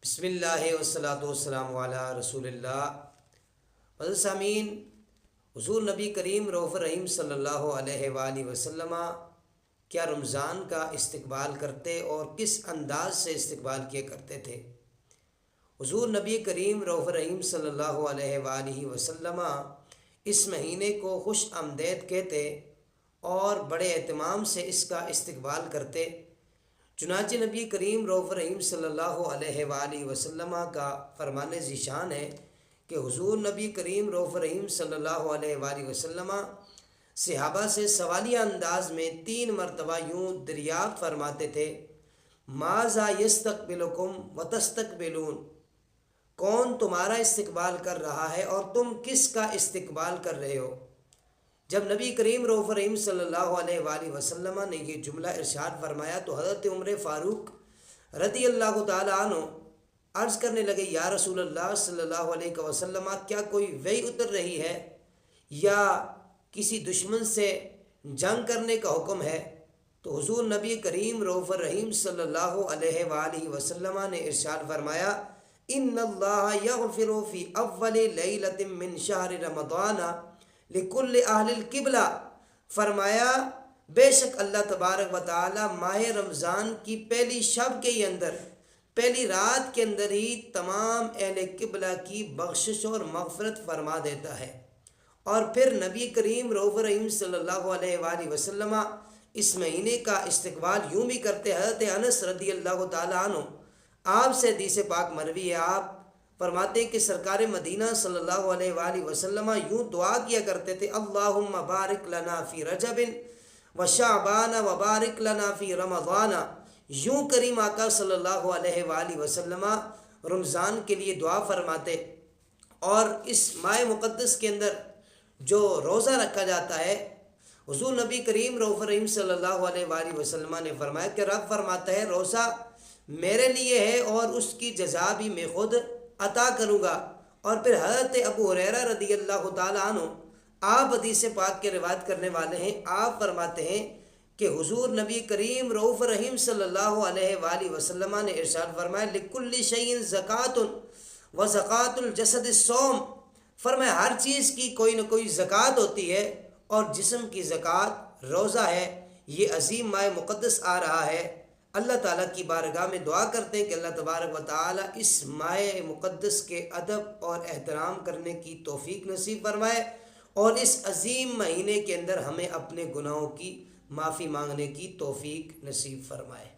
بسم اللہ والصلاۃ والسلام علی رسول اللہ۔ حضرت سامعین، حضور نبی کریم رؤوف رحیم صلی اللہ علیہ وآلہ وسلم کیا رمضان کا استقبال کرتے اور کس انداز سے استقبال کیا کرتے تھے؟ حضور نبی کریم رؤوف رحیم صلی اللہ علیہ وآلہ وسلم اس مہینے کو خوش آمدید کہتے اور بڑے اہتمام سے اس کا استقبال کرتے۔ چنانچہ نبی کریم رؤوف رحیم صلی اللہ علیہ وآلہ وسلم کا فرمان ذیشان ہے کہ حضور نبی کریم رؤوف رحیم صلی اللہ علیہ وآلہ وسلم صحابہ سے سوالیہ انداز میں 3 مرتبہ یوں دریافت فرماتے تھے: ماذا یستقبلکم وتستقبلون، کون تمہارا استقبال کر رہا ہے اور تم کس کا استقبال کر رہے ہو؟ جب نبی کریم رؤوف رحیم صلی اللہ علیہ وآلہ وسلم نے یہ جملہ ارشاد فرمایا تو حضرت عمر فاروق رضی اللہ تعالیٰ عنہ عرض کرنے لگے: یا رسول اللہ صلی اللہ علیہ وسلم، کیا کوئی وحی اتر رہی ہے یا کسی دشمن سے جنگ کرنے کا حکم ہے؟ تو حضور نبی کریم رؤوف رحیم صلی اللہ علیہ وآلہ وسلم نے ارشاد فرمایا: ان اللہ یغفر فی اول لیلۃ من شہر رمضان لکل اہل القبلہ، فرمایا بے شک اللہ تبارک و تعالی ماہ رمضان کی پہلی شب کے اندر، پہلی رات کے اندر ہی تمام اہل قبلہ کی بخشش اور مغفرت فرما دیتا ہے۔ اور پھر نبی کریم رؤوف رحیم صلی اللہ علیہ وآلہ وسلم اس مہینے کا استقبال یوں بھی کرتے۔ حضرت انس رضی اللہ تعالیٰ عنہ آپ سے حدیث پاک مروی ہے، آپ فرماتے کہ سرکار مدینہ صلی اللہ علیہ وآلہ وسلم یوں دعا کیا کرتے تھے: اللہم بارک لنا فی رجب و شعبان و بارک لنا فی رمضان۔ یوں کریم آقا صلی اللہ علیہ وآلہ وسلم رمضان کے لیے دعا فرماتے۔ اور اس ماہ مقدس کے اندر جو روزہ رکھا جاتا ہے، حضور نبی کریم رؤوف رحیم صلی اللہ علیہ وآلہ وسلم نے فرمایا کہ رب فرماتا ہے روزہ میرے لیے ہے اور اس کی جزا بھی میں خود عطا کروں گا۔ اور پھر حضرت ابو ہریرہ رضی اللہ تعالیٰ عنہ آپ حدیث پاک کے روایت کرنے والے ہیں، آپ فرماتے ہیں کہ حضور نبی کریم رؤوف رحیم صلی اللہ علیہ وآلہ وسلم نے ارشاد فرمایا: لکل شیء زکوۃ و زکوۃ الجسد الصوم، فرمایا ہر چیز کی کوئی نہ کوئی زکوٰۃ ہوتی ہے اور جسم کی زکوٰۃ روزہ ہے۔ یہ عظیم ماہ مقدس آ رہا ہے، اللہ تعالیٰ کی بارگاہ میں دعا کرتے ہیں کہ اللہ تبارک و تعالیٰ اس ماہ مقدس کے ادب اور احترام کرنے کی توفیق نصیب فرمائے اور اس عظیم مہینے کے اندر ہمیں اپنے گناہوں کی معافی مانگنے کی توفیق نصیب فرمائے۔